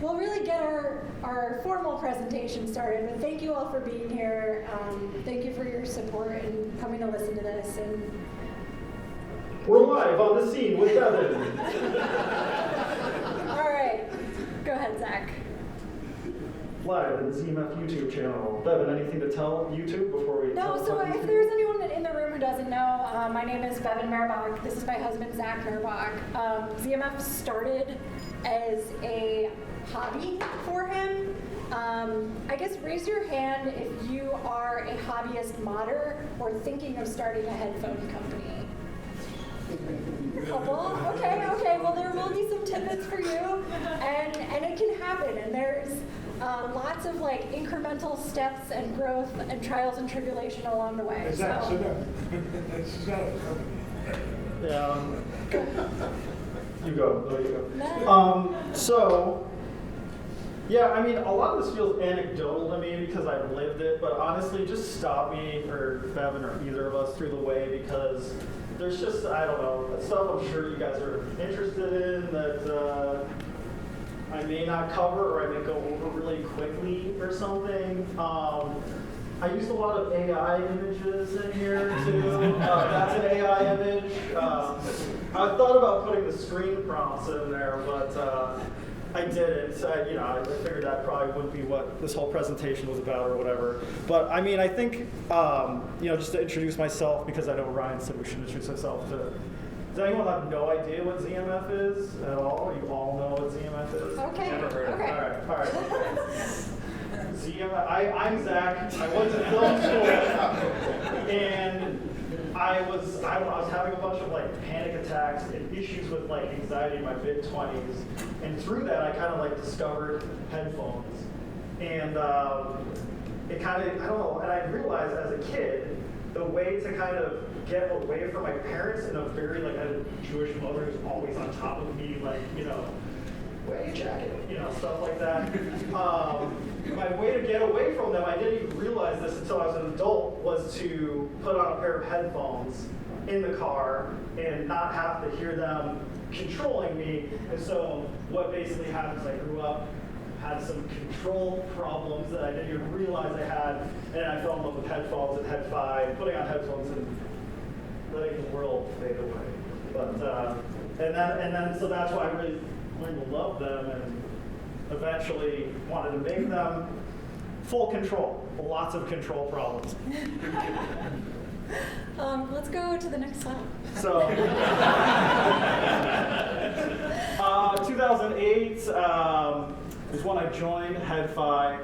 we'll really get our formal presentation started, but thank you all for being here. Thank you for your support and coming to listen to this. And we're live on the scene with Bevin. All right, go ahead, Zach. Live in the ZMF YouTube channel. Bevin, anything to tell YouTube before we No, so if there's anyone in the room who doesn't know, my name is Bevin Mehrbach. This is my husband, Zach Mehrbach. ZMF started as a hobby for him. I guess raise your hand if you are a hobbyist modder or thinking of starting a headphone company. Couple? Okay, well there will be some tidbits for you, and it can happen, and there's lots of like incremental steps and growth and trials and tribulation along the way. Exactly. This is not a company. Yeah. You go. No, you go. No. So, yeah, I mean, a lot of this feels anecdotal to me because I've lived it, but honestly, just stop me or Bevin or either of us through the way because there's just, I don't know, stuff I'm sure you guys are interested in that I may not cover or I may go over really quickly or something. I used a lot of AI images in here too. That's an AI image. I thought about putting the screen prompts in there, but I didn't. I figured that probably wouldn't be what this whole presentation was about or whatever. But I mean, I think, just to introduce myself, because I know Ryan said we should introduce ourselves to. Does anyone have no idea what ZMF is at all? You all know what ZMF is? Okay. Never heard of it. Okay. All right. ZMF. I'm Zach. I went to film school, and I was having a bunch of like panic attacks and issues with like anxiety in my mid-20s, and through that I kind of like discovered headphones, and it kind of I don't know, and I realized as a kid the way to kind of get away from my parents in a very like a Jewish mother who's always on top of me, like wear your jacket, stuff like that. My way to get away from them, I didn't even realize this until I was an adult, was to put on a pair of headphones in the car and not have to hear them controlling me. And so what basically happened is I grew up, had some control problems that I didn't even realize I had, and I fell in love with headphones and Headphone, putting on headphones and letting the world fade away. But and then so that's why I really learned to love them and eventually wanted to make them full control. Lots of control problems. Let's go to the next slide. So, 2008 is when I joined Headphone.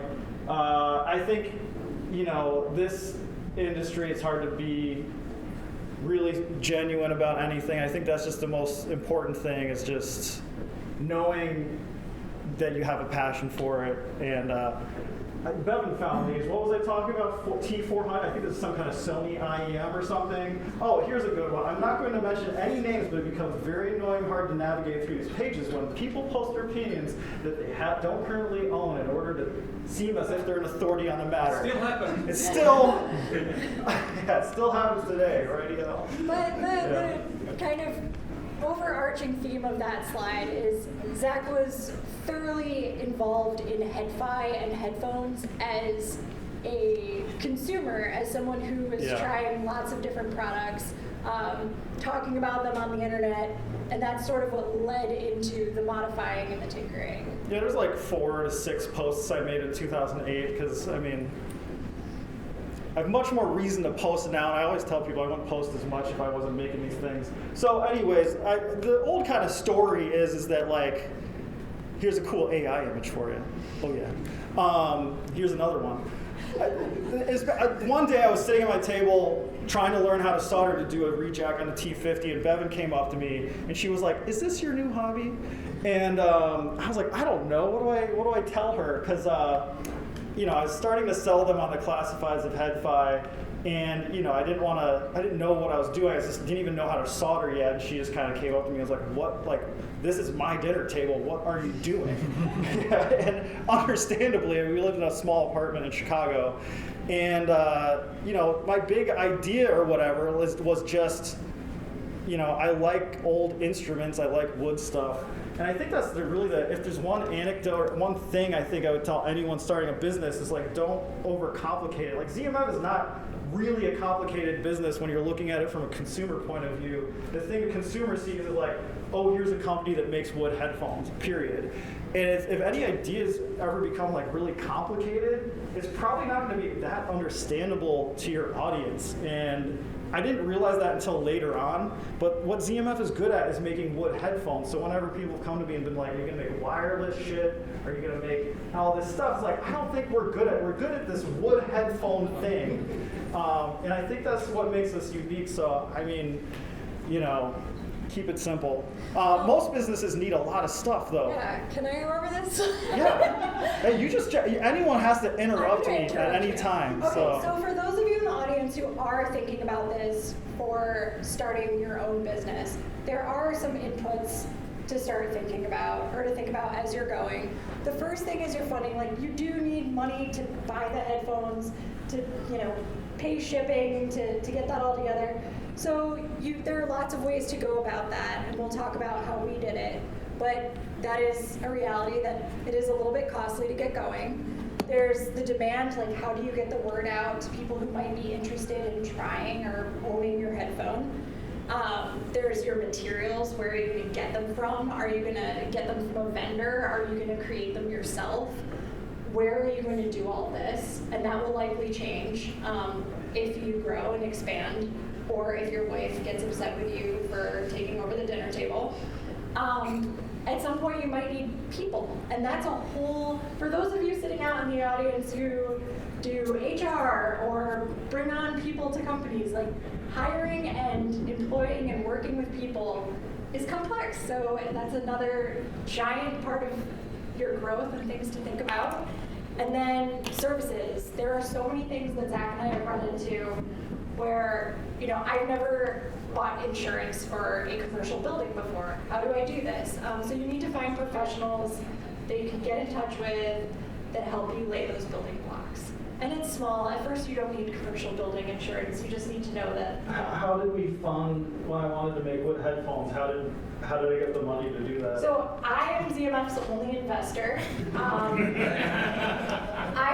I think, this industry, it's hard to be really genuine about anything. I think that's just the most important thing, is just knowing that you have a passion for it. And Bevin found these. What was I talking about? T400? I think this is some kind of Sony IEM or something. Oh, here's a good one. I'm not going to mention any names, but it becomes very annoying, hard to navigate through these pages when people post their opinions that they don't currently own in order to seem as if they're an authority on the matter. Still happens. It's still, it still happens today, right? But the kind of overarching theme of that slide is Zach was thoroughly involved in Headphone and headphones as a consumer, as someone who was trying lots of different products, talking about them on the internet, and that's sort of what led into the modifying and the tinkering. Yeah, there's like 4 to 6 posts I made in 2008 because, I have much more reason to post it now, and I always tell people I wouldn't post as much if I wasn't making these things. So anyways, the old kind of story is that like, here's a cool AI image for you. Oh yeah. Here's another one. One day I was sitting at my table trying to learn how to solder to do a rejack on a T50, and Bevin came up to me, and she was like, "Is this your new hobby?" And I was like, "I don't know. What do I tell her?" Because I was starting to sell them on the classifieds of Headphone, and I didn't know what I was doing. I just didn't even know how to solder yet. And she just kind of came up to me and was like, "What? Like, this is my dinner table. What are you doing?" And understandably, we lived in a small apartment in Chicago, and my big idea or whatever was just, I like old instruments. I like wood stuff. And I think that's if there's one anecdote, or one thing I think I would tell anyone starting a business is like, don't overcomplicate it. Like ZMF is not really a complicated business when you're looking at it from a consumer point of view. The thing a consumer sees is like, oh, here's a company that makes wood headphones, period. And if any ideas ever become like really complicated, it's probably not going to be that understandable to your audience. And I didn't realize that until later on, but what ZMF is good at is making wood headphones. So whenever people come to me and been like, are you going to make wireless shit? Are you going to make all this stuff? It's like, I don't think we're good at this wood headphone thing. And I think that's what makes us unique. So, I mean, keep it simple. Most businesses need a lot of stuff, though. Yeah, can I go over this? Yeah. Hey, anyone has to interrupt me at any time. Okay, so for those of you in the audience who are thinking about this for starting your own business, there are some inputs to start thinking about, or to think about as you're going. The first thing is your funding. Like, you do need money to buy the headphones, to pay shipping, to get that all together. So there are lots of ways to go about that, and we'll talk about how we did it. But that is a reality that it is a little bit costly to get going. There's the demand, like how do you get the word out to people who might be interested in trying or owning your headphone? There's your materials, where are you going to get them from? Are you going to get them from a vendor? Are you going to create them yourself? Where are you going to do all this? And that will likely change if you grow and expand, or if your wife gets upset with you for taking over the dinner table. At some point you might need people, and that's a whole, for those of you sitting out in the audience who do HR or bring on people to companies, like hiring and employing and working with people is complex. So that's another giant part of your growth and things to think about. And then services. There are so many things that Zach and I have run into where, I've never bought insurance for a commercial building before. How do I do this? So you need to find professionals that you can get in touch with that help you lay those building blocks. And it's small. At first, you don't need commercial building insurance. You just need to know that. How did we fund when I wanted to make wood headphones? How did I get the money to do that? So I am ZMF's only investor. I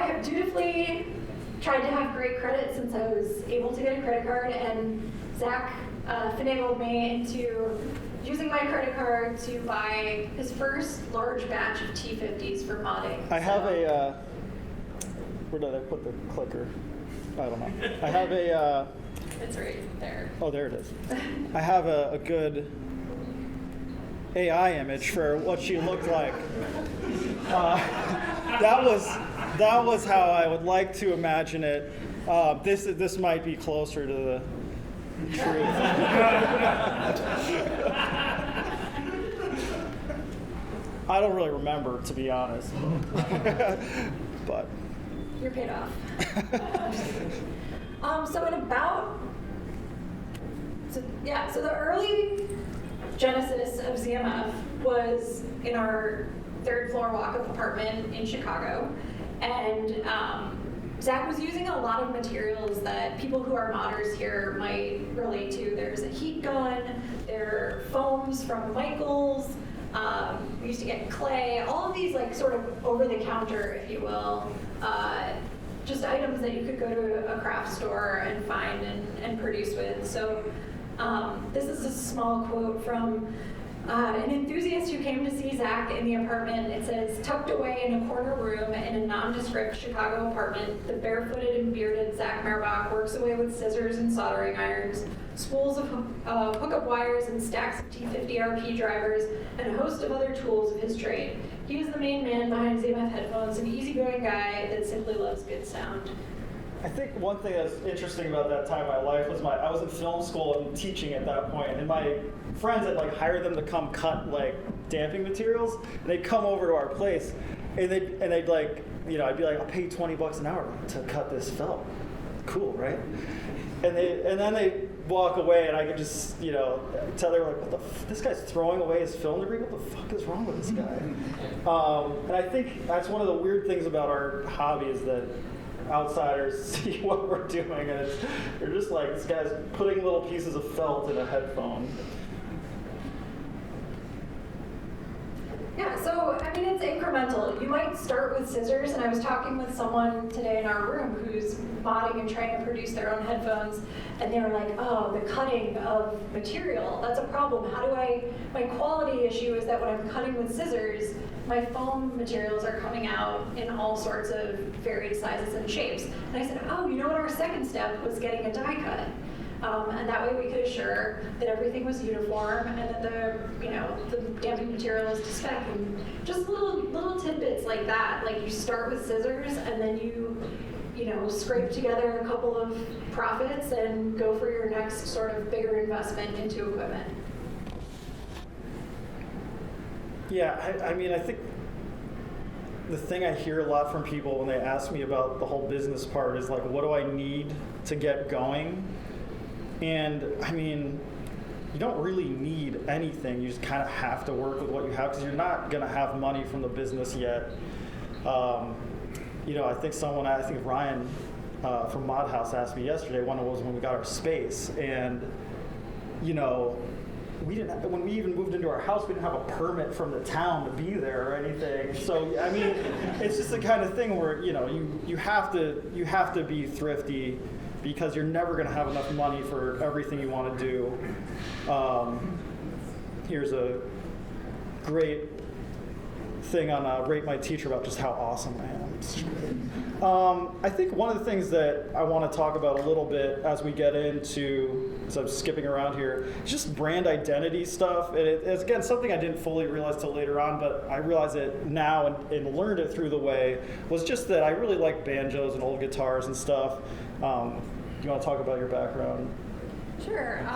have dutifully tried to have great credit since I was able to get a credit card, and Zach finagled me into using my credit card to buy his first large batch of T50s for modding. I have where did I put the clicker? I don't know. I have It's right there. oh, there it is. I have a good AI image for what she looked like. That was how I would like to imagine it. This might be closer to the truth. I don't really remember, to be honest. But You're paid off. So the early genesis of ZMF was in our third floor walk-up apartment in Chicago, and Zach was using a lot of materials that people who are modders here might relate to. There's a heat gun, there are foams from Michaels, we used to get clay, all of these like sort of over-the-counter, if you will, just items that you could go to a craft store and find and produce with. So this is a small quote from an enthusiast who came to see Zach in the apartment. It says, "Tucked away in a corner room in a nondescript Chicago apartment, the barefooted and bearded Zach Mehrbach works away with scissors and soldering irons, spools of hookup wires and stacks of T50 RP drivers, and a host of other tools of his trade. He was the main man behind ZMF Headphones, an easygoing guy that simply loves good sound." I think one thing that's interesting about that time in my life was I was in film school and teaching at that point, and my friends had hired them to come cut damping materials, and they'd come over to our place, and they'd I'd be like, I'll pay you $20 an hour to cut this film. Cool, right? And then they walk away, and I could just tell they were like, this guy's throwing away his film degree. What the fuck is wrong with this guy? And I think that's one of the weird things about our hobby is that outsiders see what we're doing, and they're just like, this guy's putting little pieces of felt in a headphone. Yeah, so I mean, it's incremental. You might start with scissors, and I was talking with someone today in our room who's modding and trying to produce their own headphones, and they were like, oh, the cutting of material, that's a problem. My quality issue is that when I'm cutting with scissors, my foam materials are coming out in all sorts of varied sizes and shapes. And I said, oh, you know what, our second step was getting a die cut. And that way we could assure that everything was uniform and that the damping material is to spec. And just little tidbits like that. Like you start with scissors and then you scrape together a couple of profits and go for your next sort of bigger investment into equipment. Yeah, I mean, I think the thing I hear a lot from people when they ask me about the whole business part is like, what do I need to get going? And I mean, you don't really need anything. You just kind of have to work with what you have because you're not going to have money from the business yet. I think Ryan from Mod House asked me yesterday when we got our space, and when we even moved into our house, we didn't have a permit from the town to be there or anything. So I mean, it's just the kind of thing where you have to be thrifty because you're never going to have enough money for everything you want to do. Here's a great thing on Rate My Teacher about just how awesome I am. I think one of the things that I want to talk about a little bit as we get into, so I'm skipping around here, is just brand identity stuff. And it's, again, something I didn't fully realize till later on, but I realize it now and learned it through the way, was just that I really like banjos and old guitars and stuff. Do you want to talk about your background? Sure.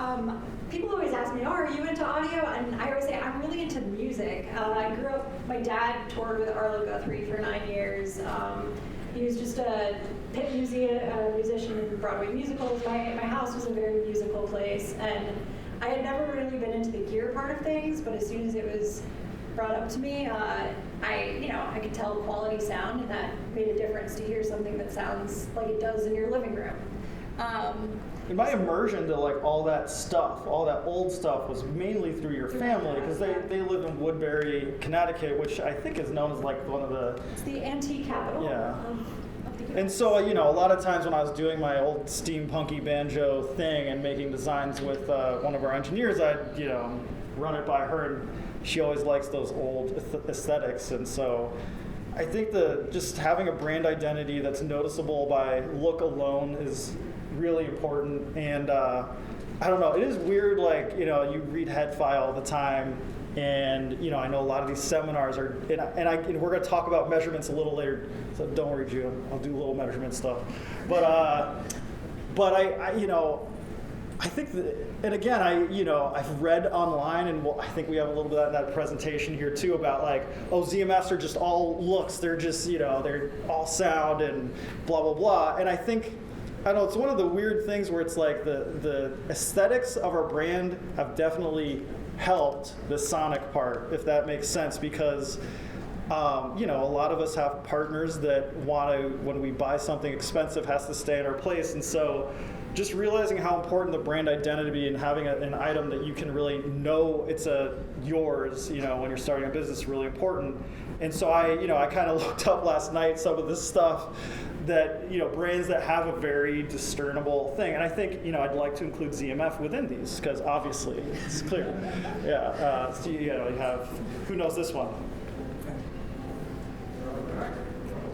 People always ask me, oh, are you into audio? And I always say, I'm really into music. I grew up, my dad toured with Arlo Guthrie for 9 years. He was just a pit musician in Broadway musicals. My house was a very musical place, and I had never really been into the gear part of things, but as soon as it was brought up to me, I could tell quality sound, and that made a difference to hear something that sounds like it does in your living room. And my immersion to like all that stuff, all that old stuff, was mainly through your family, because they live in Woodbury, Connecticut, which I think is known as like one of the... It's the antique capital of the And so, a lot of times when I was doing my old steampunky banjo thing and making designs with one of our engineers, I'd, run it by her, and she always likes those old aesthetics. And so I think just having a brand identity that's noticeable by look alone is really important. And I don't know, it is weird, like, you read Headphone all the time, and I know a lot of these seminars are, and we're going to talk about measurements a little later, so don't worry, June, I'll do a little measurement stuff. But I think that, and again, I've read online, and I think we have a little bit of that presentation here too about like, oh, ZMFs are just all looks, they're just, they're all sound and blah, blah, blah. And I think, I don't know, it's one of the weird things where it's like the aesthetics of our brand have definitely helped the sonic part, if that makes sense, because a lot of us have partners that want to, when we buy something expensive, has to stay in our place. And so just realizing how important the brand identity and having an item that you can really know it's yours, when you're starting a business, is really important. And so I kind of looked up last night some of this stuff that, brands that have a very discernible thing. And I think, I'd like to include ZMF within these, because obviously it's clear. Yeah, so, you have, who knows this one?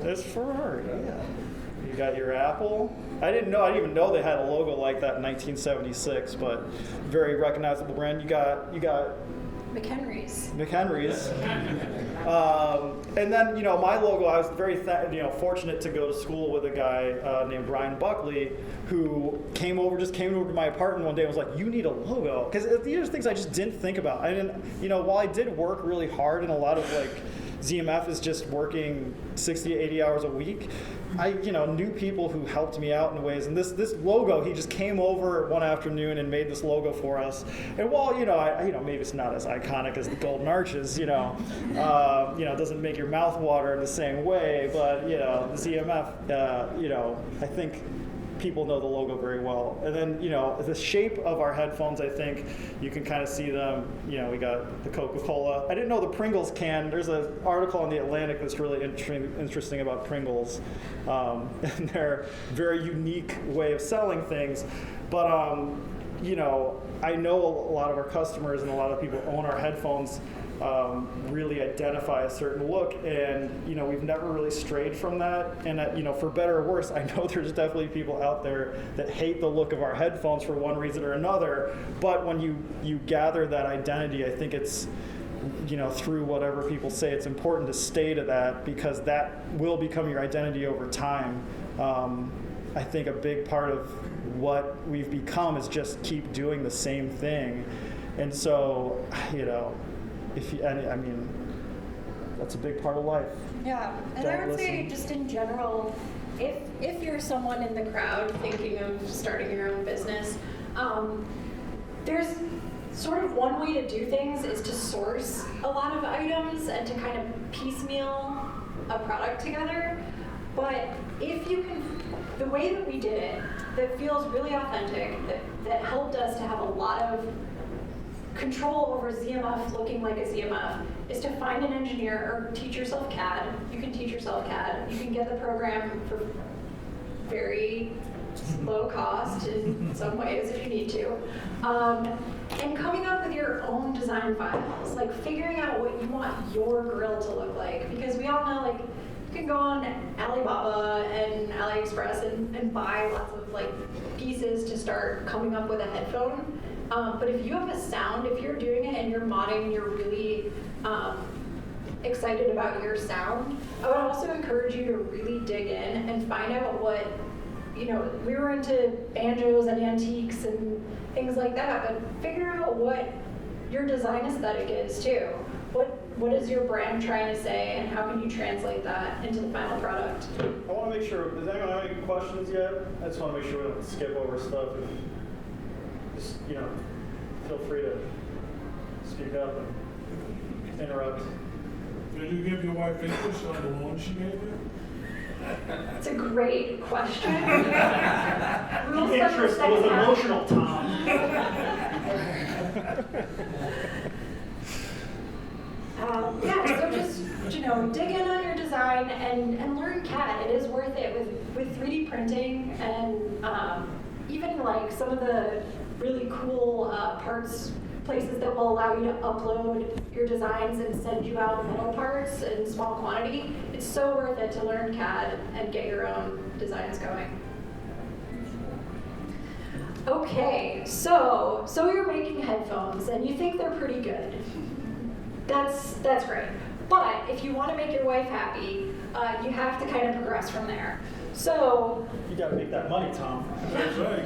It's for her, yeah. You got your Apple. I didn't even know they had a logo like that in 1976, but very recognizable brand. You got McHenry's. And then, my logo, I was very fortunate to go to school with a guy named Brian Buckley, who came over to my apartment one day and was like, you need a logo. Because these are things I just didn't think about. I didn't, while I did work really hard, and a lot of like ZMF is just working 60 to 80 hours a week, I knew people who helped me out in ways, and this logo, he just came over one afternoon and made this logo for us. And while maybe it's not as iconic as the Golden Arches, it doesn't make your mouth water in the same way, but the ZMF, I think people know the logo very well. And then, the shape of our headphones, I think you can kind of see them. We got the Coca-Cola. I didn't know the Pringles can. There's an article in The Atlantic that's really interesting about Pringles and their very unique way of selling things. But, I know a lot of our customers and a lot of people who own our headphones really identify a certain look, and we've never really strayed from that. And for better or worse, I know there's definitely people out there that hate the look of our headphones for one reason or another. But when you gather that identity, I think it's through whatever people say, it's important to stay to that, because that will become your identity over time. I think a big part of what we've become is just keep doing the same thing. And so, that's a big part of life. Yeah, and I would say just in general, if you're someone in the crowd thinking of starting your own business, there's sort of one way to do things is to source a lot of items and to kind of piecemeal a product together. But if you can, the way that we did it, that feels really authentic, that helped us to have a lot of control over ZMF looking like a ZMF, is to find an engineer or teach yourself CAD. You can teach yourself CAD. You can get the program for very low cost in some ways if you need to. And coming up with your own design files, like figuring out what you want your grill to look like. Because we all know, like, you can go on Alibaba and AliExpress and buy lots of pieces to start coming up with a headphone. But if you have a sound, if you're doing it and you're modding and you're really excited about your sound, I would also encourage you to really dig in and find out what, we were into banjos and antiques and things like that, but figure out what your design aesthetic is too. What is your brand trying to say, and how can you translate that into the final product? I want to make sure, does anyone have any questions yet? I just want to make sure we don't skip over stuff. Just, feel free to speak up and interrupt. Did you give your wife interest on the loan she gave you? It's a great question. Interest was emotional, Tom. So just, dig in on your design and learn CAD. It is worth it with 3D printing and even some of the really cool places that will allow you to upload your designs and send you out metal parts in small quantity. It's so worth it to learn CAD and get your own designs going. Okay, so you're making headphones and you think they're pretty good. That's great. But if you want to make your wife happy, you have to kind of progress from there. So you got to make that money, Tom. That's right.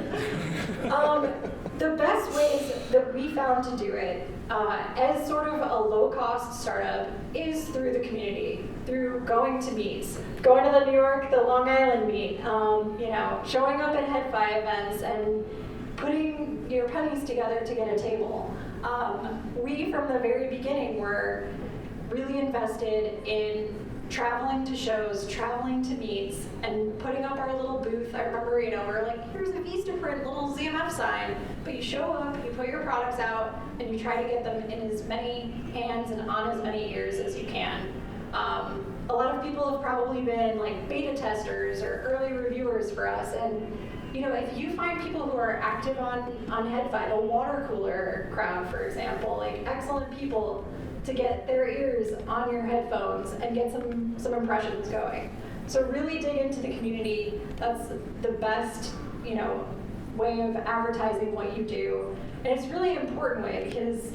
The best ways that we found to do it as sort of a low-cost startup is through the community, through going to meets, going to the New York, the Long Island meet, showing up at Headphone events and putting your pennies together to get a table. We, from the very beginning, were really invested in traveling to shows, traveling to meets, and putting up our little booth. I remember, we're like, here's a Vistaprint little ZMF sign, but you show up, you put your products out, and you try to get them in as many hands and on as many ears as you can. A lot of people have probably been beta testers or early reviewers for us, and if you find people who are active on Headphone, the water cooler crowd, for example, excellent people to get their ears on your headphones and get some impressions going. So really dig into the community. That's the best, way of advertising what you do. And it's really an important way because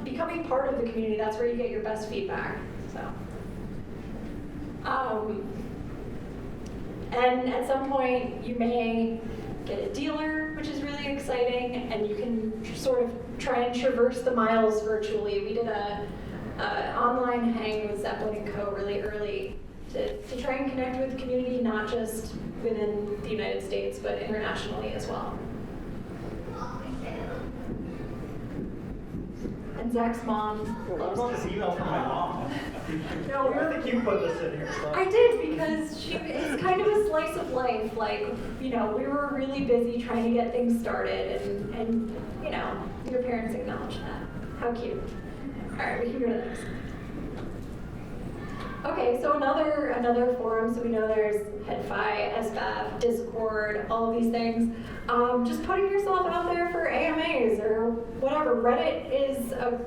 becoming part of the community, that's where you get your best feedback. So. And at some point, you may get a dealer, which is really exciting, and you can sort of try and traverse the miles virtually. We did a online hang with Zeppelin & Co. really early to try and connect with the community, not just within the United States, but internationally as well. And Zach's mom. What about this email from my mom? No, I think you put this in here. So. I did, because it's kind of a slice of life. Like, we were really busy trying to get things started, and your parents acknowledge that. How cute. All right, we can go to the next one. Okay, so another forum. So we know there's Headphi, SBAF, Discord, all of these things. Just putting yourself out there for AMAs or whatever. Reddit is a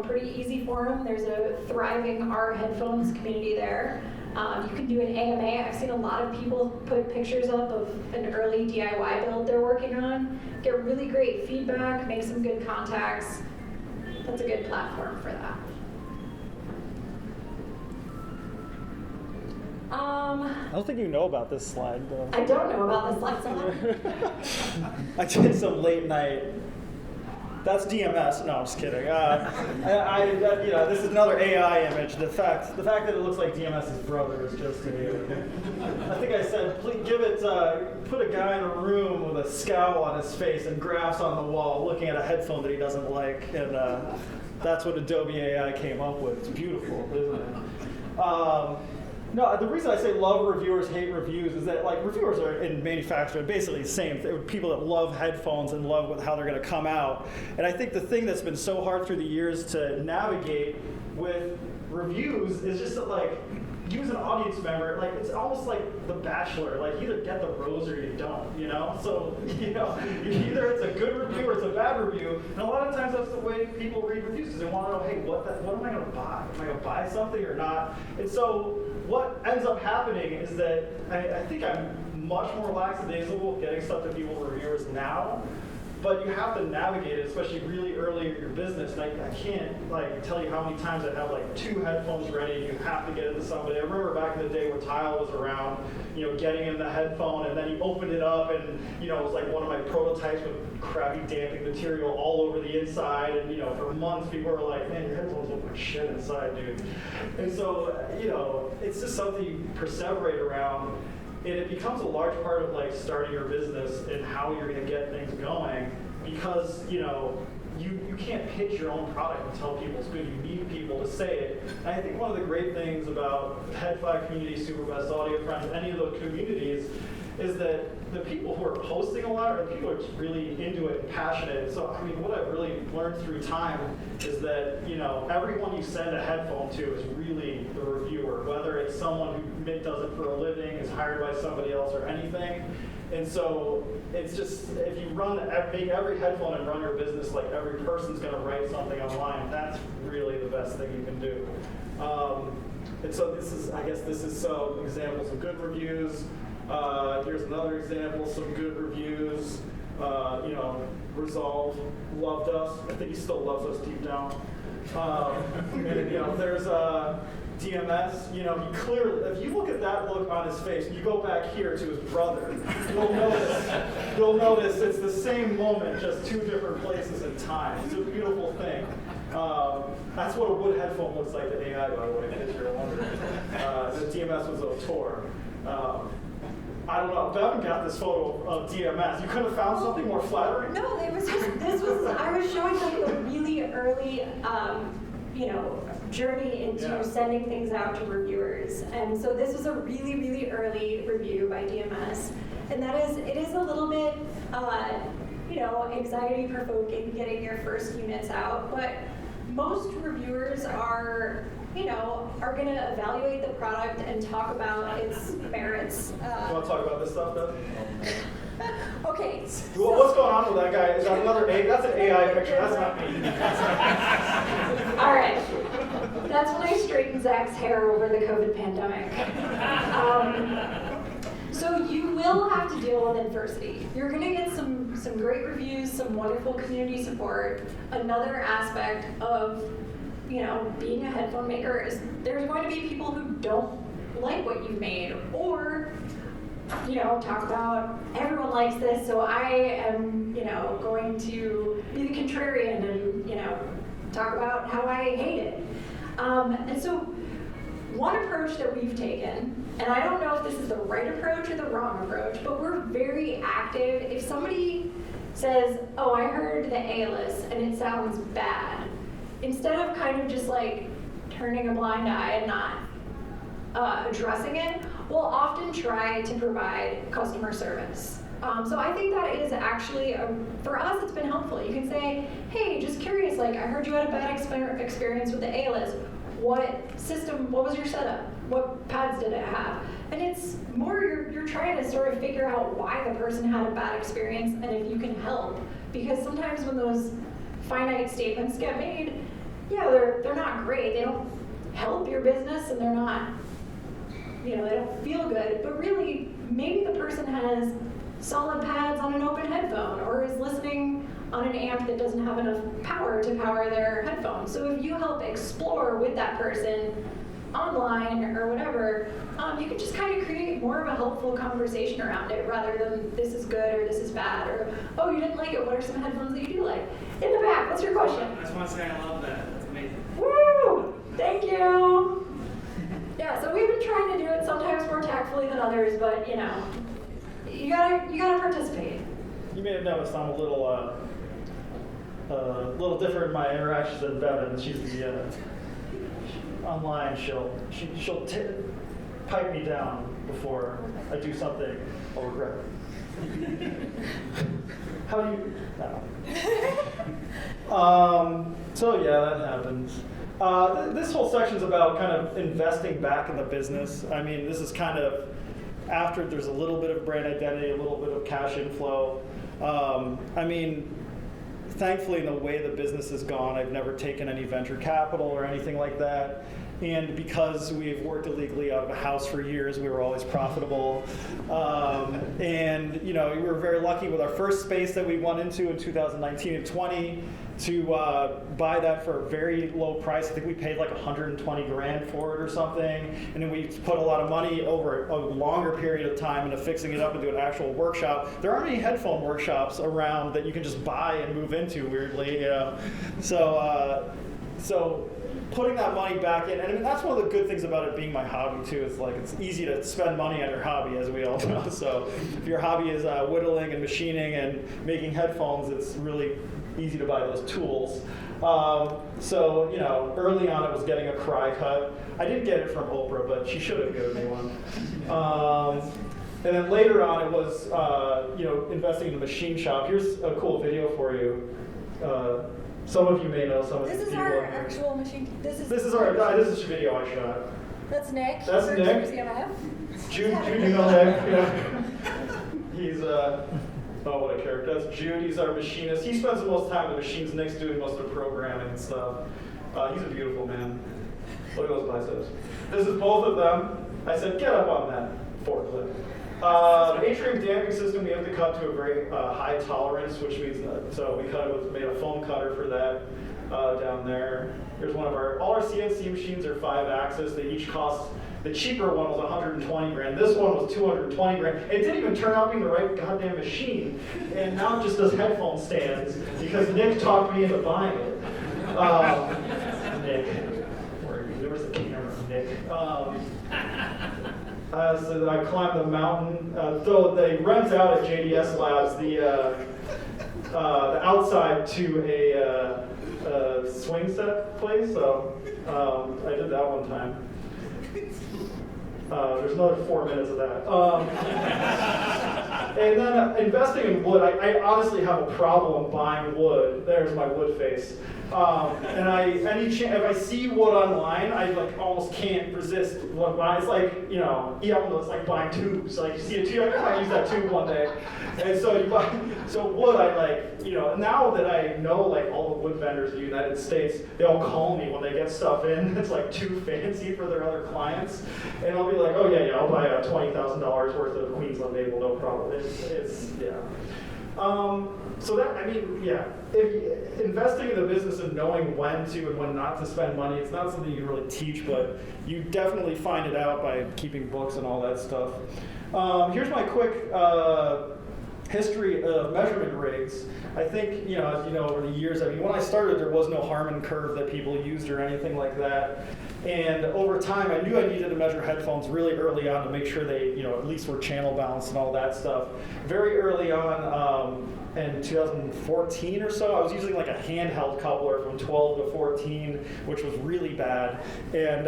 pretty easy forum. There's a thriving our headphones community there. You can do an AMA. I've seen a lot of people put pictures up of an early DIY build they're working on, get really great feedback, make some good contacts. That's a good platform for that. I don't think you know about this slide, though. I don't know about this slide, so I did some late night. That's DMS. No, I'm just kidding. This is another AI image. The fact that it looks like DMS's brother is just I think I said, please give it. Put a guy in a room with a scowl on his face and graphs on the wall, looking at a headphone that he doesn't like, and that's what Adobe AI came up with. It's beautiful, isn't it? No, the reason I say love reviewers, hate reviews is that reviewers are in manufacturing basically the same. They're people that love headphones and love how they're going to come out. And I think the thing that's been so hard through the years to navigate with reviews is just that use an audience member. It's almost like The Bachelor. You either get the rose or you don't. So either it's a good review or it's a bad review. And a lot of times that's the way people read reviews, because they want to know, hey, what am I going to buy? Am I going to buy something or not? And so what ends up happening is that I think I'm much more lackadaisical getting stuff to people, reviewers now. But you have to navigate it, especially really early in your business. And I can't tell you how many times I have 2 headphones ready. You have to get it to somebody. I remember back in the day when Tile was around, getting in the headphone, and then he opened it up, and it was one of my prototypes with crappy damping material all over the inside. And for months people were like, man, your headphones look like shit inside, dude. And so it's just something you perseverate around. And it becomes a large part of starting your business and how you're going to get things going, because you can't pitch your own product and tell people it's good. You need people to say it. And I think one of the great things about the Headphone community, Superbest Audio Friends, any of those communities, is that the people who are posting a lot are the people who are just really into it and passionate. So what I've really learned through time is that everyone you send a headphone to is really the reviewer, whether it's someone who does it for a living, is hired by somebody else, or anything. And so it's just, if you make every headphone and run your business like every person's going to write something online, that's really the best thing you can do. And so this is some examples of good reviews. Here's another example, some good reviews. Resolve loved us. I think he still loves us deep down. And there's DMS. He clearly, if you look at that look on his face, and you go back here to his brother, you'll notice it's the same moment, just 2 different places in time. It's a beautiful thing. That's what a wood headphone looks like to AI, by the way, in case you're wondering. The DMS was a tour. I don't know. Bevin got this photo of DMS. You could have found something more flattering? No, I was showing the really early, journey into sending things out to reviewers. And so this was a really, really early review by DMS. And it is a little bit, anxiety provoking getting your first units out, but most reviewers are going to evaluate the product and talk about its merits. You want to talk about this stuff, Beth? Okay. What's going on with that guy? Is that another A? That's an AI picture. That's not me. All right. That's when I straightened Zach's hair over the COVID pandemic. So you will have to deal with adversity. You're going to get some great reviews, some wonderful community support. Another aspect of being a headphone maker is there's going to be people who don't like what you've made, or talk about everyone likes this, so I am going to be the contrarian and talk about how I hate it. And so one approach that we've taken, and I don't know if this is the right approach or the wrong approach, but we're very active. If somebody says, oh, I heard the A-list and it sounds bad, instead of kind of just turning a blind eye and not addressing it, will often try to provide customer service. So I think that is actually, for us, it's been helpful. You can say, hey, just curious, like, I heard you had a bad experience with the A-list. What was your setup? What pads did it have? And it's more, you're trying to sort of figure out why the person had a bad experience and if you can help. Because sometimes when those finite statements get made, yeah, they're not great. They don't help your business and they're not, they don't feel good. But really, maybe the person has solid pads on an open headphone or is listening on an amp that doesn't have enough power to power their headphones. So if you help explore with that person online or whatever, you can just kind of create more of a helpful conversation around it rather than this is good or this is bad or, oh, you didn't like it, what are some headphones that you do like? In the back, what's your question? I just want to say I love that. That's amazing. Woo! Thank you! Yeah, so we've been trying to do it sometimes more tactfully than others, but you gotta participate. You may have noticed I'm a little different in my interactions than Bevin. She's the online. She'll pipe me down before I do something I'll regret. How do you? No. So yeah, that happens. This whole section's about kind of investing back in the business. I mean, this is kind of after there's a little bit of brand identity, a little bit of cash inflow. I mean, thankfully, in the way the business has gone, I've never taken any venture capital or anything like that. And because we've worked illegally out of a house for years, we were always profitable. And we were very lucky with our first space that we went into in 2019 and 20 to buy that for a very low price. I think we paid like 120 grand for it or something. And then we put a lot of money over a longer period of time into fixing it up into an actual workshop. There aren't any headphone workshops around that you can just buy and move into, weirdly. So putting that money back in, and I mean, that's one of the good things about it being my hobby too. It's like it's easy to spend money on your hobby, as we all know. So if your hobby is whittling and machining and making headphones, it's really easy to buy those tools. So early on it was getting a cry cut. I did get it from Oprah, but she should have given me one. And then later on it was investing in the machine shop. Here's a cool video for you. Some of you may know some of these This is people. our actual machine. This is This is a video I shot. That's Nick. That's He Nick. works for ZMF. Jude, you know Nick? Yeah. He's oh, what a character. That's Jude. He's our machinist. He spends the most time with the machines. Nick's doing most of the programming and stuff. He's a beautiful man. Look at those biceps. This is both of them. I said, get up on that forklift. Atrium damping system, we have to cut to a very high tolerance, which means so we made a foam cutter for that down there. Here's one of all our CNC machines are 5-axis. They each cost, the cheaper one was 120 grand. This one was 220 grand. It didn't even turn out being the right goddamn machine. And now it just does headphone stands because Nick talked me into buying it. Nick, where's the camera, Nick? So I climbed the mountain. So they rent out at JDS Labs the outside to a swing set place. So I did that one time. There's another 4 minutes of that. And then investing in wood, I honestly have a problem buying wood. There's my wood face. And if I see wood online, I like almost can't resist. It's like it's like buying tubes. Like you see a tube, I might use that tube one day. And so wood, I like now that I know like all the wood vendors in the United States, they all call me when they get stuff in. It's like too fancy for their other clients, and I'll be like, oh yeah, I'll buy a $20,000 worth of Queensland maple, no problem. It's yeah. So that, I mean, yeah, if investing in the business and knowing when to and when not to spend money, it's not something you can really teach, but you definitely find it out by keeping books and all that stuff. Here's my quick history of measurement rigs. I think, as you know, over the years, I mean, when I started, there was no Harman curve that people used or anything like that. And over time, I knew I needed to measure headphones really early on to make sure they, at least were channel balanced and all that stuff. Very early on, in 2014 or so, I was using like a handheld coupler from 12 to 14, which was really bad. And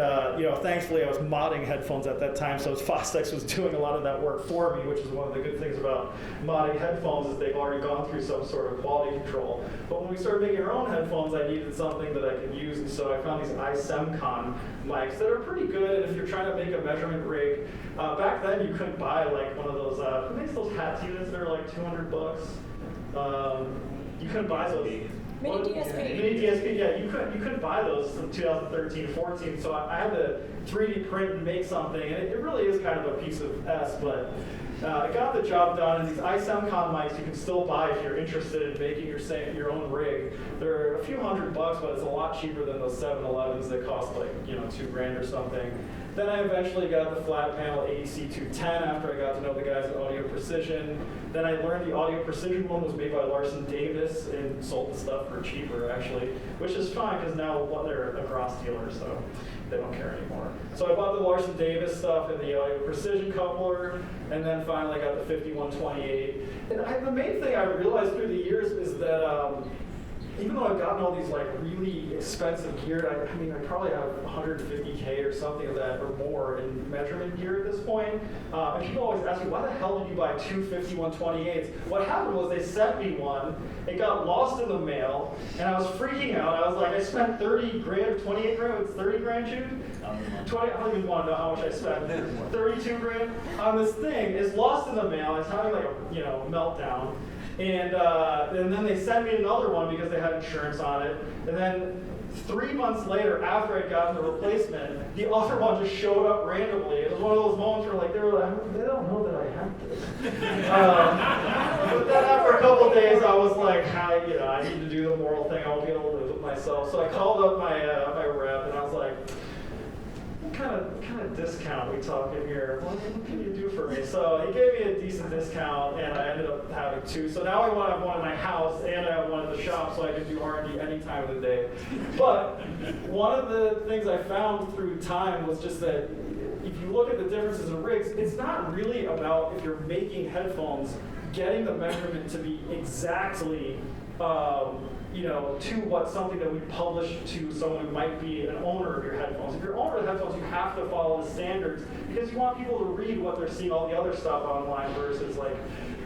thankfully I was modding headphones at that time, so Fostex was doing a lot of that work for me, which is one of the good things about modding headphones is they've already gone through some sort of quality control. But when we started making our own headphones, I needed something that I could use, and so I found these iSemcon mics that are pretty good. And if you're trying to make a measurement rig, back then you couldn't buy like one of those, who makes those hats units that are like $200? You couldn't buy those. Mini DSP. Mini DSP, yeah, you couldn't buy those in 2013, 14, so I had to 3D print and make something, and it really is kind of a piece of S, but it got the job done. And these iSemcon mics you can still buy if you're interested in making your own rig. They're a few $100, but it's a lot cheaper than those 7-Elevens that cost like $2,000 or something. Then I eventually got the flat panel AEC 210 after I got to know the guys at Audio Precision. Then I learned the Audio Precision one was made by Larson Davis and sold the stuff for cheaper actually, which is fine because now they're a Gross dealer, so they don't care anymore. So I bought the Larson Davis stuff and the Audio Precision coupler, and then finally got the 5128. And the main thing I realized through the years is that even though I've gotten all these like really expensive gear, I probably have 150K or something of that or more in measurement gear at this point. And people always ask me, why the hell did you buy two 5128s? What happened was they sent me one, it got lost in the mail, and I was freaking out. I was like, I spent 30 grand, 28 grand, it's 30 grand, Jude? 20, I don't even want to know how much I spent. 32 grand on this thing. It's lost in the mail. It's having like a meltdown. And then they sent me another one because they had insurance on it. And then 3 months later, after I'd gotten the replacement, the other one just showed up randomly. It was one of those moments where they don't know that I have this. But then after a couple of days, I was like, I need to do the moral thing. I won't be able to live with myself. So I called up my rep, and I was like, what kind of discount we talking here? What can you do for me? So he gave me a decent discount, and I ended up having two. So now I want to have one in my house, and I have one in the shop, so I can do R&D any time of the day. But one of the things I found through time was just that if you look at the differences in rigs, it's not really about, if you're making headphones, getting the measurement to be exactly to something that we publish to someone who might be an owner of your headphones. If you're an owner of headphones, you have to follow the standards because you want people to read what they're seeing, all the other stuff online versus like,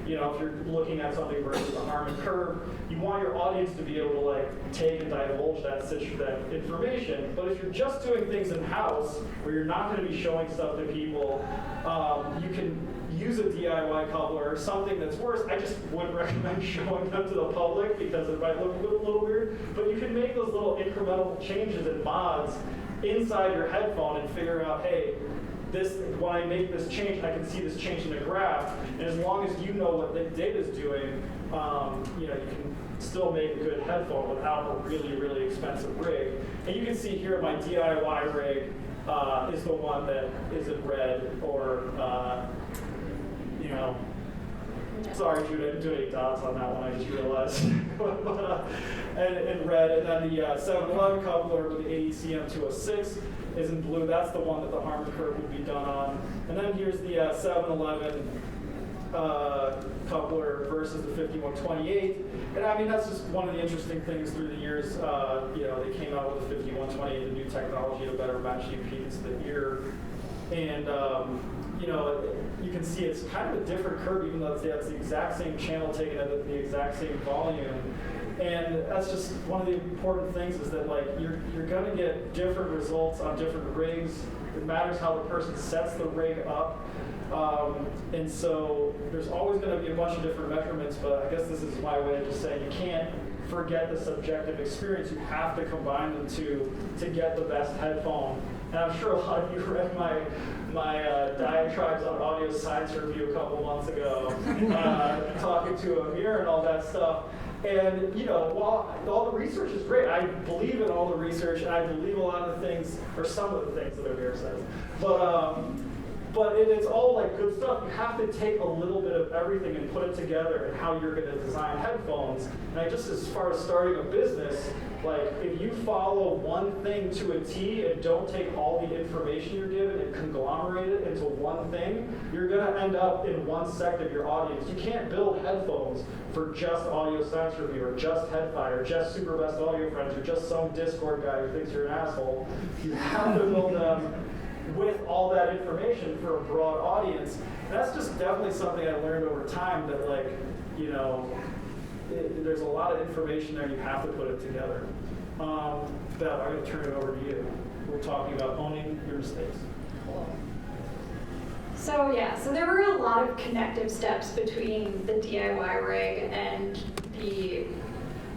if you're looking at something versus a Harman curve, you want your audience to be able to like take and divulge that information. But if you're just doing things in-house where you're not going to be showing stuff to people, you can use a DIY coupler or something that's worse. I just wouldn't recommend showing them to the public because it might look a little weird. But you can make those little incremental changes and mods inside your headphone and figure out, hey, when I make this change, I can see this change in the graph. And as long as you know what the data is doing, you can still make a good headphone without a really, really expensive rig. And you can see here my DIY rig is the one that is in red or sorry, Jude, I didn't do any dots on that one, I just realized. And red, and then the 7-Eleven coupler with the AEC M206 is in blue. That's the one that the Harman curve would be done on. And then here's the 7-Eleven coupler versus the 5128. And that's just one of the interesting things through the years. They came out with the 5128, the new technology to better match the impedance of the ear. And you can see it's kind of a different curve, even though it's the exact same channel taken at the exact same volume. And that's just one of the important things is that you're going to get different results on different rigs. It matters how the person sets the rig up. And so there's always going to be a bunch of different measurements, but I guess this is my way of just saying you can't forget the subjective experience. You have to combine them to get the best headphone. And I'm sure a lot of you read my diatribes on Audio Science Review a couple months ago, talking to Amir and all that stuff. And while all the research is great, I believe in all the research, and I believe a lot of the things, or some of the things that Amir says. But But it's all like good stuff. You have to take a little bit of everything and put it together and how you're going to design headphones. And I just, as far as starting a business, like if you follow one thing to a T and don't take all the information you're given and conglomerate it into one thing, you're going to end up in one sect of your audience. You can't build headphones for just audio science review or just Headphone or just super best audio friends or just some Discord guy who thinks you're an asshole. You have to build them with all that information for a broad audience. And that's just definitely something I learned over time that, like, you know, there's a lot of information there and you have to put it together. Bev, I'm going to turn it over to you. We're talking about owning your mistakes. Cool. So yeah, so there were a lot of connective steps between the DIY rig and the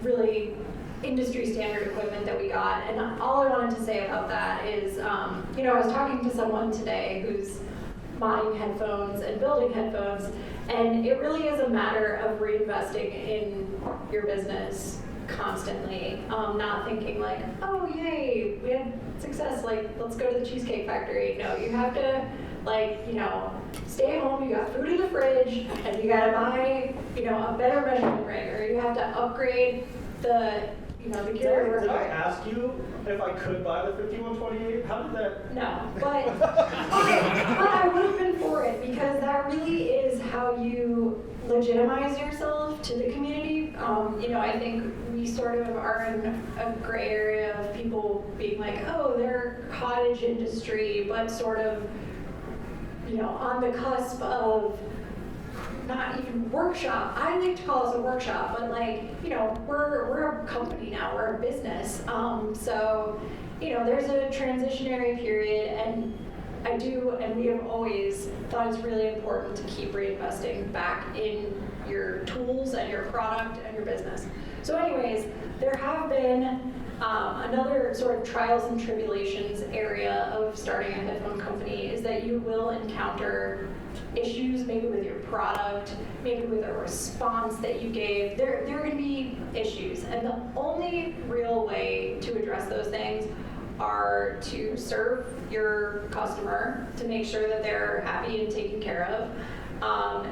really industry standard equipment that we got. And all I wanted to say about that is, you know, I was talking to someone today who's modding headphones and building headphones, and it really is a matter of reinvesting in your business constantly, not thinking like, oh yay, we had success, like let's go to the Cheesecake Factory. No, you have to, like, you know, stay home, you got food in the fridge, and you gotta buy, you know, a better measurement rig, or you have to upgrade the, you know, the gear. Did I ask you if I could buy the 5128? How did that? No, but I would have been for it, because that really is how you legitimize yourself to the community. You know, I think we sort of are in a gray area of people being like, oh, they're cottage industry, but sort of, you know, on the cusp of not even workshop. I like to call us a workshop, but like, you know, we're a company now, we're a business. So, you know, there's a transitionary period, and I do, and we have always thought it's really important to keep reinvesting back in your tools and your product and your business. So anyways, there have been another sort of trials and tribulations area of starting a headphone company is that you will encounter issues maybe with your product, maybe with a response that you gave. There are going to be issues, and the only real way to address those things are to serve your customer, to make sure that they're happy and taken care of,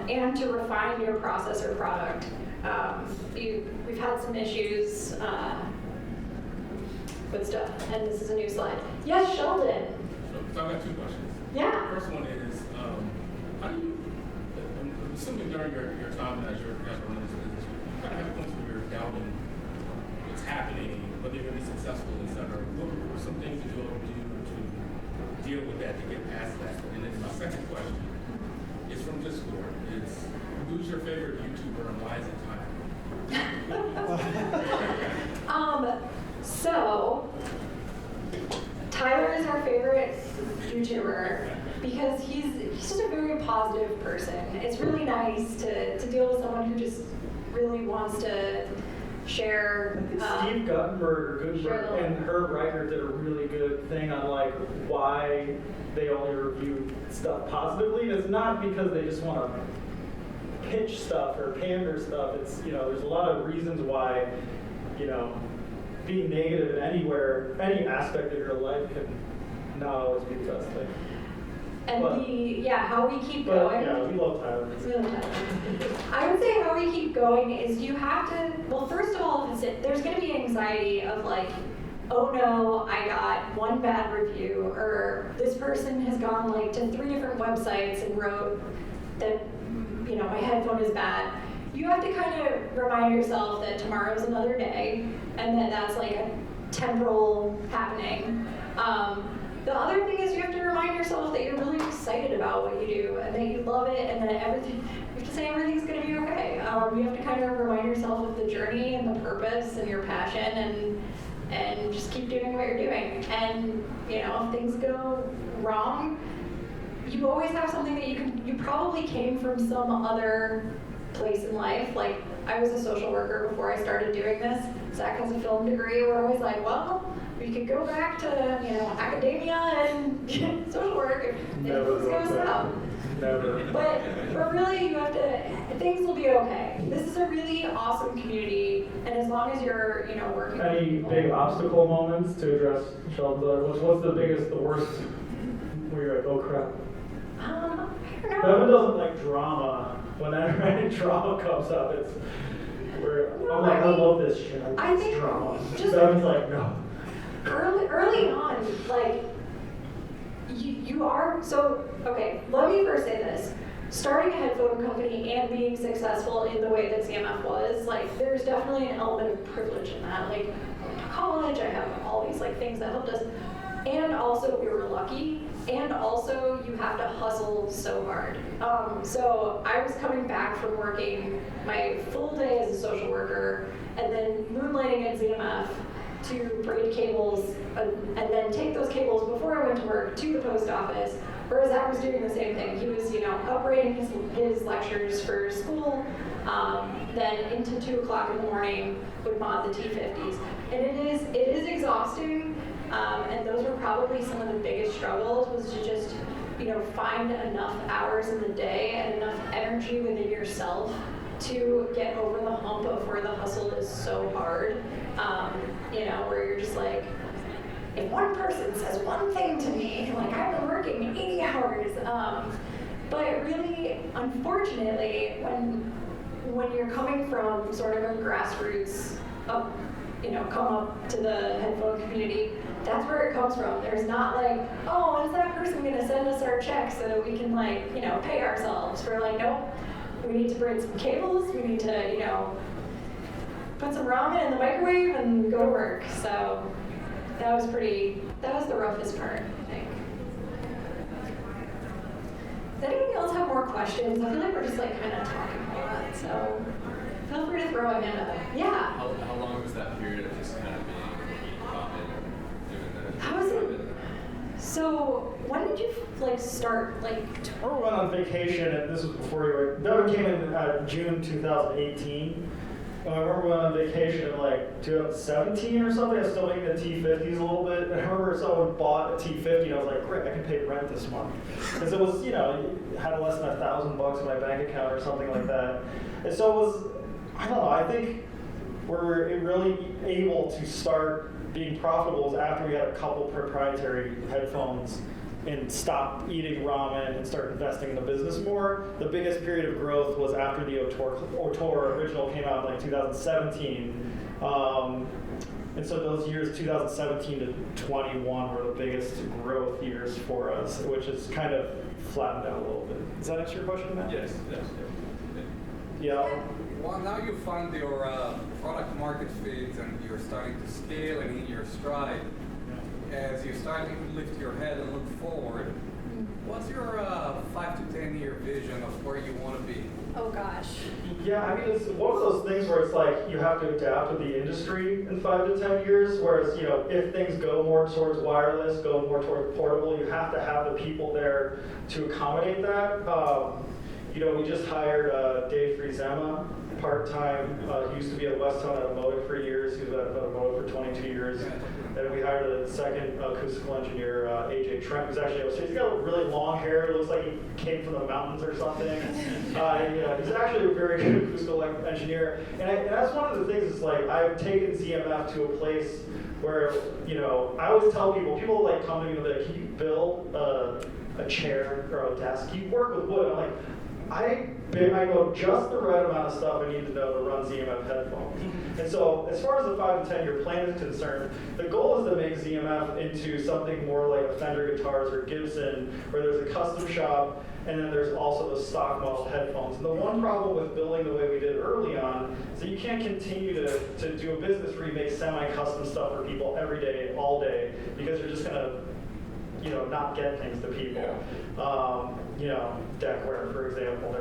and to refine your process or product. We've had some issues with stuff, and this is a new slide. Yes, Sheldon. So I've got two questions. Yeah. The first one is, how do you, I'm assuming during your time as you're running this business, you kind of have points where you're doubting what's happening, whether you're going to be successful, et cetera. What were some things that you all do to deal with that, to get past that? And then my second question is from Discord. It's, who's your favorite YouTuber and why is it time? So, Tyler is our favorite YouTuber because he's just a very positive person. It's really nice to deal with someone who just really wants to share. Steve Guttenberg and Herb Reichert did a really good thing on like why they only review stuff positively. And it's not because they just want to pitch stuff or pander stuff. It's, you know, there's a lot of reasons why, you know, being negative in any aspect of your life can not always be the best thing. And how we keep going. Yeah, we love Tyler. I would say how we keep going is you have to, well, first of all, there's going to be anxiety of like, oh no, I got one bad review, or this person has gone like to 3 different websites and wrote that, you know, my headphone is bad. You have to kind of remind yourself that tomorrow's another day, and that that's like a temporal happening. The other thing is you have to remind yourself that you're really excited about what you do, and that you love it, and that you have to say everything's going to be okay. You have to kind of remind yourself of the journey and the purpose and your passion, and just keep doing what you're doing. And, you know, if things go wrong, you always have something that you probably came from some other place in life. Like, I was a social worker before I started doing this. Zach has a film degree. We're always like, well, we could go back to, you know, academia and social work if things go south. Never. But really, you have to, things will be okay. This is a really awesome community, and as long as you're, you know, working. Any big obstacle moments to address Sheldon? What's the biggest, the worst, where you're like, oh crap? whenever any drama comes up, it's where No, I'm like, I I mean, love this shit. I I love this think drama. just- Bevin's like, no. Early on, like, you are, so, okay, let me first say this. Starting a headphone company and being successful in the way that ZMF was, like, there's definitely an element of privilege in that. Like, I went to college, I have all these, like, things that helped us. And also, we were lucky. And also, you have to hustle so hard. So I was coming back from working my full day as a social worker and then moonlighting at ZMF to braid cables and then take those cables before I went to work to the post office. Whereas Zach was doing the same thing. He was, upgrading his lectures for school, then into 2 o'clock in the morning would mod the T50s. And it is exhausting. And those were probably some of the biggest struggles, was to just, find enough hours in the day and enough energy within yourself to get over the hump of where the hustle is so hard. Where you're just like, if one person says one thing to me, like, I've been working 80 hours. But really, unfortunately, when you're coming from sort of a grassroots come up to the headphone community, that's where it comes from. There's not like, oh, when's that person gonna send us our check so that we can pay ourselves? We're like, nope, we need to braid some cables, we need to, put some ramen in the microwave and go to work. So that was the roughest part, I think. Does anybody else have more questions? I feel like we're just kind of talking a lot, so feel free to throw a hand up. Yeah. How long was that period of just kind of being common, doing the? How was it? So when did you start I remember we went on vacation, and this was before you were. Bevin came in June 2018. And I remember we went on vacation in 2017 or something. I was still making the T50s a little bit. And I remember someone bought a T50, and I was like, great, I can pay rent this month. Because it was, had less than $1,000 in my bank account or something like that. And so it was, I don't know, I think we're really able to start being profitable after we had a couple proprietary headphones and stopped eating ramen and started investing in the business more. The biggest period of growth was after the Otor original came out in 2017. And so those years, 2017 to 21, were the biggest growth years for us, which is kind of flattened out a little bit. Does that answer your question, Matt? Yes. Yeah. Well, now you found your product market fit and you're starting to scale and in your stride. As you're starting to lift your head and look forward, what's your 5 to 10 year vision of where you want to be? Oh gosh. Yeah, I mean, it's one of those things where it's like you have to adapt with the industry in 5 to 10 years, whereas, if things go more towards wireless, go more towards portable, you have to have the people there to accommodate that. We just hired Dave Friesema, part-time. He used to be at Westone Automotive for years. He was at Automotive for 22 years. And we hired a second acoustical engineer, AJ Trent, who's actually upstairs. He's got really long hair. It looks like he came from the mountains or something. He's actually a very good acoustical engineer. And that's one of the things, is I've taken ZMF to a place where, I always tell people come to me and they're like, can you build a chair or a desk? You work with wood. I'm like, I know just the right amount of stuff I need to know to run ZMF headphones. And so as far as the 5 to 10 year plan is concerned, the goal is to make ZMF into something more like a Fender Guitars or Gibson, where there's a custom shop, and then there's also the stock model headphones. And the one problem with building the way we did early on is that you can't continue to do a business where you make semi-custom stuff for people every day, all day, because you're just gonna not get things to people. Deckware, for example,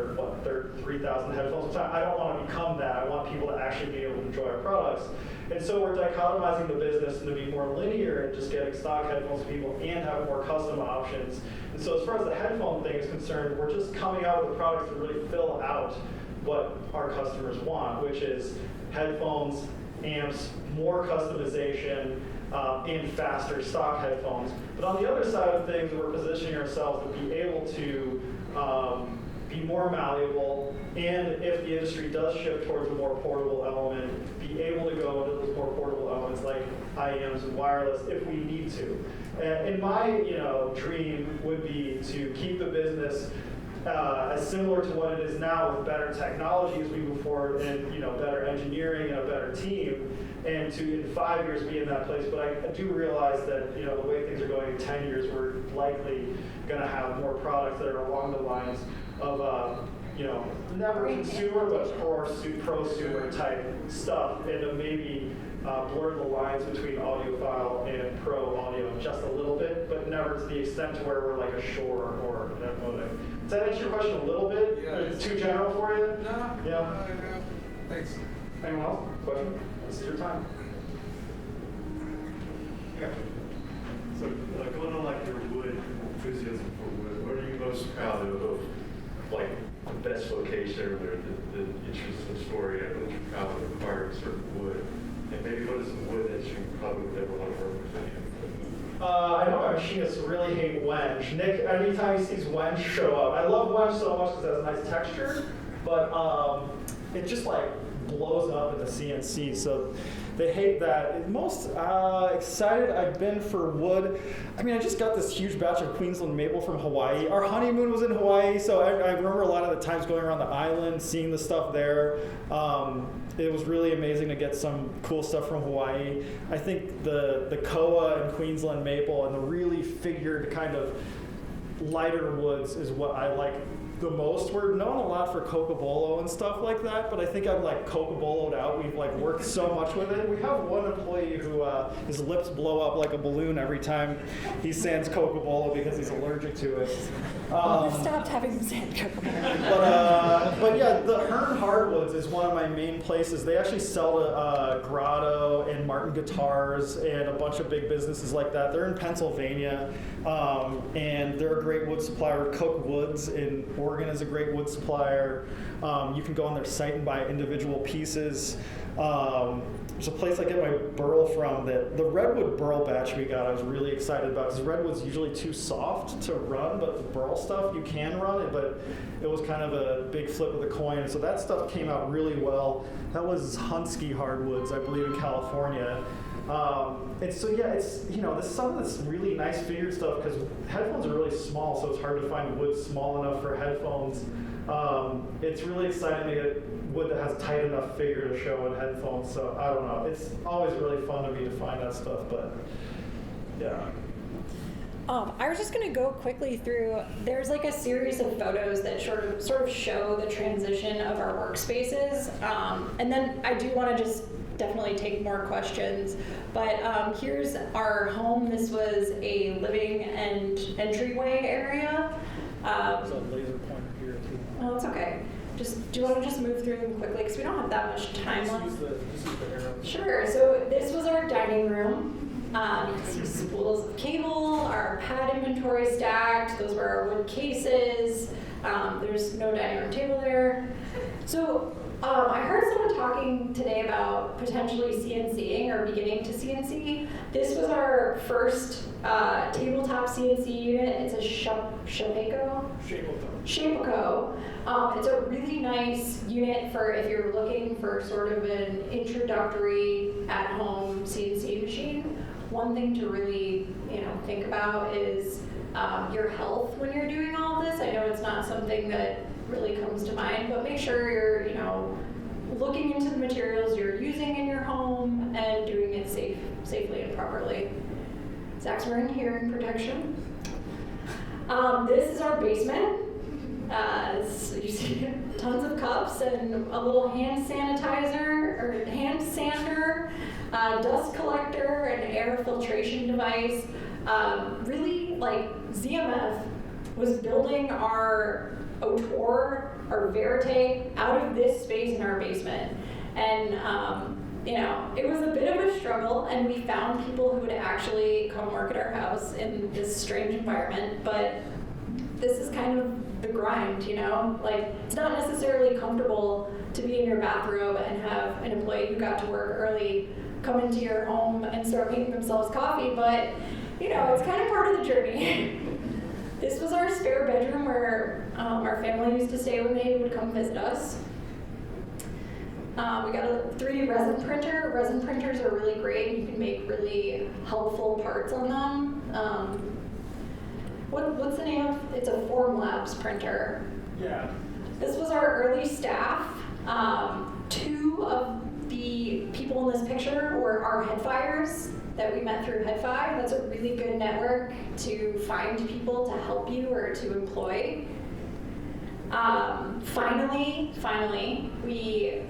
they're 3,000 headphones. I don't want to become that. I want people to actually be able to enjoy our products. And so we're dichotomizing the business to be more linear and just getting stock headphones to people and have more custom options. And so as far as the headphone thing is concerned, we're just coming out with the products that really fill out what our customers want, which is headphones, amps, more customization, and faster stock headphones. But on the other side of things, we're positioning ourselves to be able to be more malleable, and if the industry does shift towards a more portable element, be able to go into those more portable elements like IEMs and wireless if we need to. And my dream would be to keep the business as similar to what it is now with better technology as we move forward and better engineering and a better team, and to in 5 years be in that place. But I do realize that the way things are going in 10 years, we're likely going to have more products that are along the lines of never consumer but prosumer type stuff, and to maybe blur the lines between audiophile and pro audio just a little bit, but never to the extent to where we're like a Shure or an Headphone. Does that answer your question a little bit? Yeah. It's too general for you? No. Yeah. Thanks. Anyone else? Question? This is your time. Yeah. So going on like your wood enthusiasm for wood, what are you most proud of? Like the best location or the interesting story that you're proud of acquiring certain wood? And maybe what is the wood that you probably would never want to work with any of? I know my machinists really hate Wenge. Nick, anytime he sees Wenge show up, I love Wenge so much because it has a nice texture, but it just like blows up in the CNC. So they hate that. Most excited I've been for wood. I mean, I just got this huge batch of Queensland maple from Hawaii. Our honeymoon was in Hawaii, so I remember a lot of the times going around the island, seeing the stuff there. It was really amazing to get some cool stuff from Hawaii. I think the Koa and Queensland maple and the really figured kind of lighter woods is what I like the most. We're known a lot for cocobolo and stuff like that, but I think I'm like cocoboloed out. We've like worked so much with it. We have one employee who his lips blow up like a balloon every time he sands cocobolo because he's allergic to it. We stopped having them sand cocobolo. But yeah, the Hearn Hardwoods is one of my main places. They actually sell to Grotto and Martin Guitars and a bunch of big businesses like that. They're in Pennsylvania, and they're a great wood supplier. Cook Woods in Oregon is a great wood supplier. You can go on their site and buy individual pieces. There's a place I get my burl from that the redwood burl batch we got I was really excited about, because redwood's usually too soft to run, but the burl stuff you can run it, but it was kind of a big flip of the coin. So that stuff came out really well. That was Hunsky Hardwoods, I believe, in California. And so yeah, it's there's some of this really nice figured stuff because headphones are really small, so it's hard to find wood small enough for headphones. It's really exciting to get wood that has tight enough figure to show in headphones. So I don't know, it's always really fun to me to find that stuff, but yeah. I was just going to go quickly through, there's like a series of photos that sort of show the transition of our workspaces. And then I do want to just definitely take more questions. But here's our home. This was a living and entryway area. There's a laser pointer here too. Oh, it's okay. Do you want to just move through them quickly because we don't have that much time left? Use the arrow. Sure. So this was our dining room. You can see spools of cable, our pad inventory stacked. Those were our wood cases. There's no dining room table there. So I heard someone talking today about potentially CNCing or beginning to CNC. This was our first tabletop CNC unit. It's a Shapeco. It's a really nice unit for if you're looking for sort of an introductory at-home CNC machine. One thing to really, think about is your health when you're doing all of this. I know it's not something that really comes to mind, but make sure you're, looking into the materials you're using in your home and doing it safely and properly. Zach's wearing hearing protection. This is our basement. So you see tons of cups and a little hand sanitizer or hand sander, dust collector, and air filtration device. Really, like ZMF was building our Autor, our Verite, out of this space in our basement. And it was a bit of a struggle, and we found people who would actually come work at our house in this strange environment, but this is kind of the grind, Like, it's not necessarily comfortable to be in your bathrobe and have an employee who got to work early come into your home and start making themselves coffee, but, it's kind of part of the journey. This was our spare bedroom where our family used to stay when they would come visit us. We got a 3D resin printer. Resin printers are really great. You can make really helpful parts on them. what's the name of, it's a Formlabs printer. Yeah. This was our early staff. Two of the people in this picture were our headfires that we met through Headfi. That's a really good network to find people to help you or to employ. Finally, we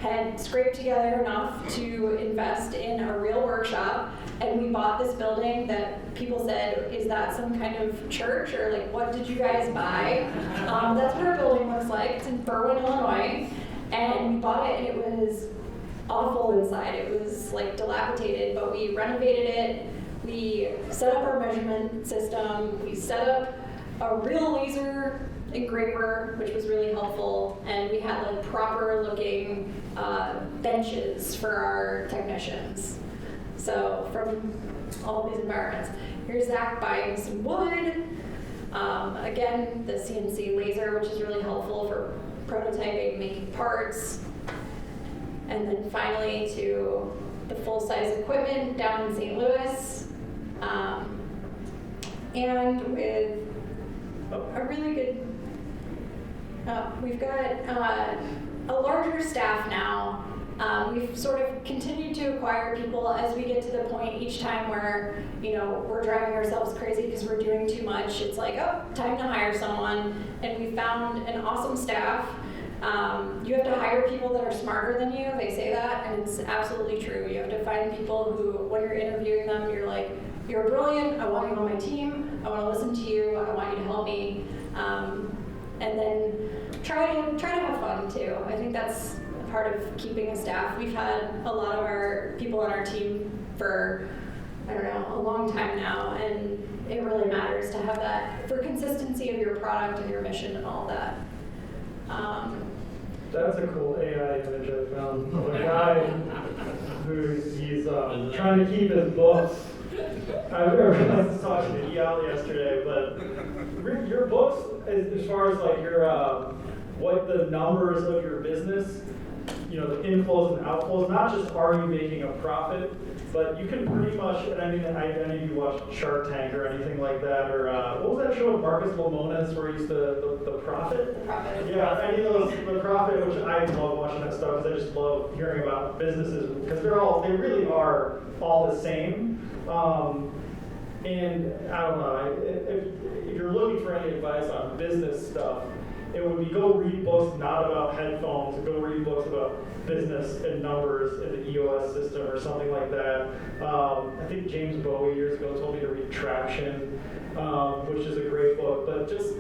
had scraped together enough to invest in a real workshop, and we bought this building that people said, is that some kind of church, or like, what did you guys buy? That's what our building looks like. It's in Berwyn, Illinois, and we bought it, and it was awful inside. It was like dilapidated, but we renovated it. We set up our measurement system. We set up a real laser engraver, which was really helpful, and we had like proper looking benches for our technicians. So from all these environments, here's Zach buying some wood. Again, the CNC laser, which is really helpful for prototyping, making parts. And then finally to the full-size equipment down in St. Louis. And with a really good, we've got a larger staff now. We've sort of continued to acquire people as we get to the point each time where, you know, we're driving ourselves crazy because we're doing too much. It's like, oh, time to hire someone. And we found an awesome staff. You have to hire people that are smarter than you. They say that, and it's absolutely true. You have to find people who, when you're interviewing them, you're like, you're brilliant. I want you on my team. I want to listen to you. I want you to help me. And then try to have fun too. I think that's part of keeping a staff. We've had a lot of our people on our team for, I don't know, a long time now, and it really matters to have that for consistency of your product and your mission and all that. That's a cool AI image I found of a guy he's trying to keep his books. I was talking to Eyal yesterday, but your books, as far as like your what the numbers of your business, you know, the inflows and outflows, not just are you making a profit, but you can pretty much, and I mean, any of you watch Shark Tank or anything like that, or what was that show with Marcus Lemonis where he used to, the Profit? The profit. Yeah, any of those, the Profit, which I love watching that stuff because I just love hearing about businesses because they really are all the same. And I don't know, if you're looking for any advice on business stuff, it would be go read books not about headphones, go read books about business and numbers in the EOS system or something like that. I think James Bowie years ago told me to read Traction, which is a great book, but just,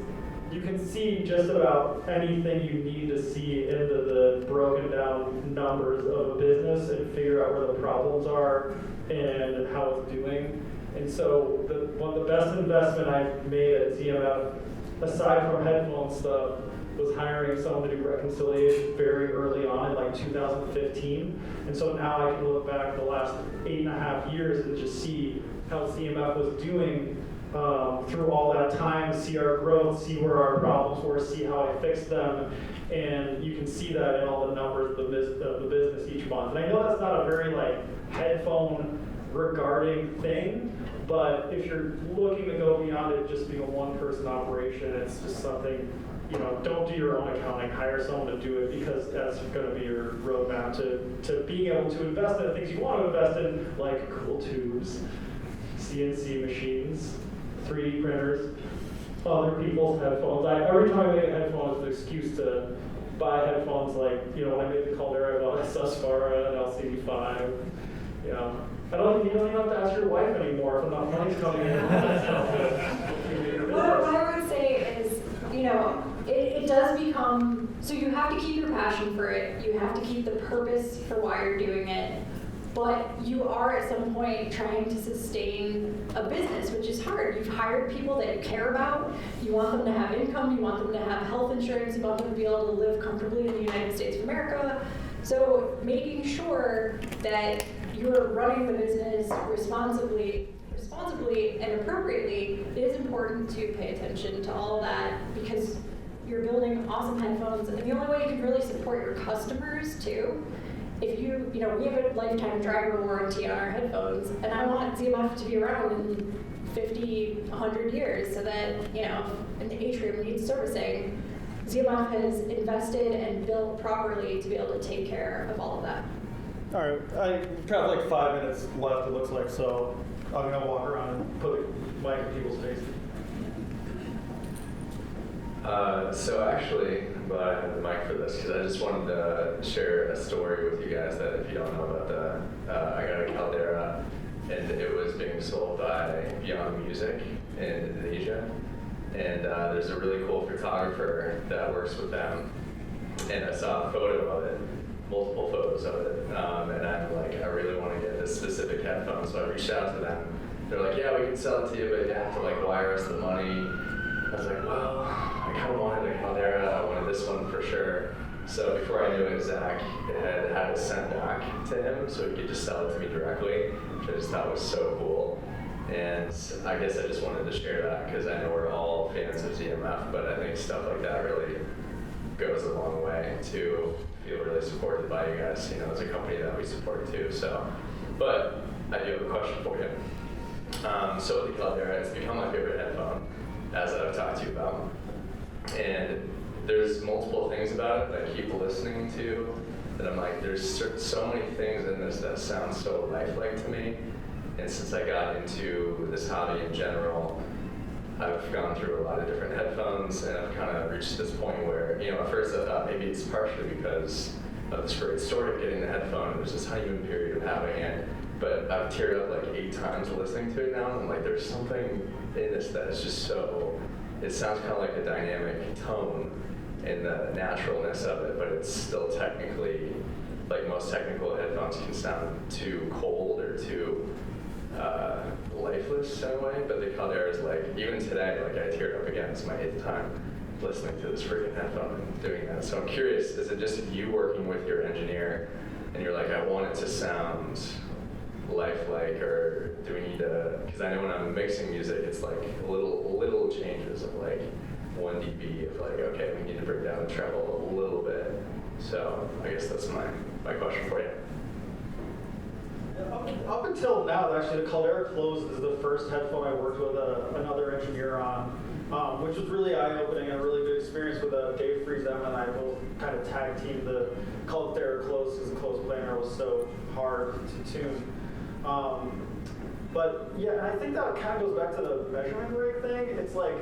you can see just about anything you need to see into the broken down numbers of a business and figure out where the problems are and how it's doing. And so one of the best investment I've made at ZMF, aside from headphone stuff, was hiring someone to do reconciliation very early on in like 2015. And so now I can look back the last 8.5 years and just see how ZMF was doing through all that time, see our growth, see where our problems were, see how I fixed them. And you can see that in all the numbers of the business each month. And I know that's not a very like headphone regarding thing, but if you're looking to go beyond it just being a one-person operation, it's just something, you know, don't do your own accounting, hire someone to do it because that's going to be your roadmap to being able to invest in the things you want to invest in, like cool tubes, CNC machines, 3D printers, other people's headphones. Every time I make a headphone, it's an excuse to buy headphones, like, you know, when I made the Caldera, I bought a Susvara, an LCD5, you know. You don't even have to ask your wife anymore if enough money's coming in. What I would say is, you know, it does become, so you have to keep your passion for it, you have to keep the purpose for why you're doing it, but you are at some point trying to sustain a business, which is hard. You've hired people that you care about, you want them to have income, you want them to have health insurance, you want them to be able to live comfortably in the United States of America. So making sure that you're running the business responsibly and appropriately, it is important to pay attention to all of that because you're building awesome headphones, and the only way you can really support your customers too, if you know, we have a lifetime driver warranty on our headphones, and I want ZMF to be around in 50, 100 years, so that, you know, if an atrium needs servicing, ZMF has invested and built properly to be able to take care of all of that. All right, I have like 5 minutes left, it looks like, so I'm gonna walk around and put the mic in people's faces. So actually, I'm glad I have the mic for this because I just wanted to share a story with you guys that if you don't know about I got a Caldera and it was being sold by Beyond Music in Indonesia. And there's a really cool photographer that works with them. And I saw a photo of it, multiple photos of it. And I'm like, I really want to get this specific headphone. So I reached out to them. They're like, yeah, we can sell it to you, but you have to like wire us the money. I was like, well, I kind of wanted a Caldera. I wanted this one for sure. So before I knew it, Zach had it sent back to him so he could just sell it to me directly, which I just thought was so cool. And I guess I just wanted to share that because I know we're all fans of ZMF, but I think stuff like that really goes a long way to feel really supported by you guys, you know, as a company that we support too. So, but I do have a question for you. So with the Caldera, it's become my favorite headphone, as I've talked to you about. And there's multiple things about it that I keep listening to that I'm like, there's so many things in this that sound so lifelike to me. And since I got into this hobby in general, I've gone through a lot of different headphones, and I've kind of reached this point where, you know, at first I thought maybe it's partially because of this great story of getting the headphone. There's this honeymoon period of having it, but I've teared up like 8 times listening to it now, and I'm like, there's something in this that is just so, it sounds kind of like a dynamic tone in the naturalness of it, but it's still technically, like most technical headphones can sound too cold or too lifeless in a way, but the Caldera is like, even today, like I teared up again. It's my 8th time listening to this freaking headphone and doing that. So I'm curious, is it just you working with your engineer and you're like, I want it to sound lifelike, or do we need to, because I know when I'm mixing music, it's like little changes of like 1 dB of like, okay, we need to bring down the treble a little bit. So I guess that's my question for you. Up until now, actually, the Caldera Closed is the first headphone I worked with another engineer on, which was really eye-opening and a really good experience with Dave Friesen and I both kind of tag teamed the Caldera Closed because the closed planar was so hard to tune. But yeah, and I think that kind of goes back to the measurement rig thing. It's like,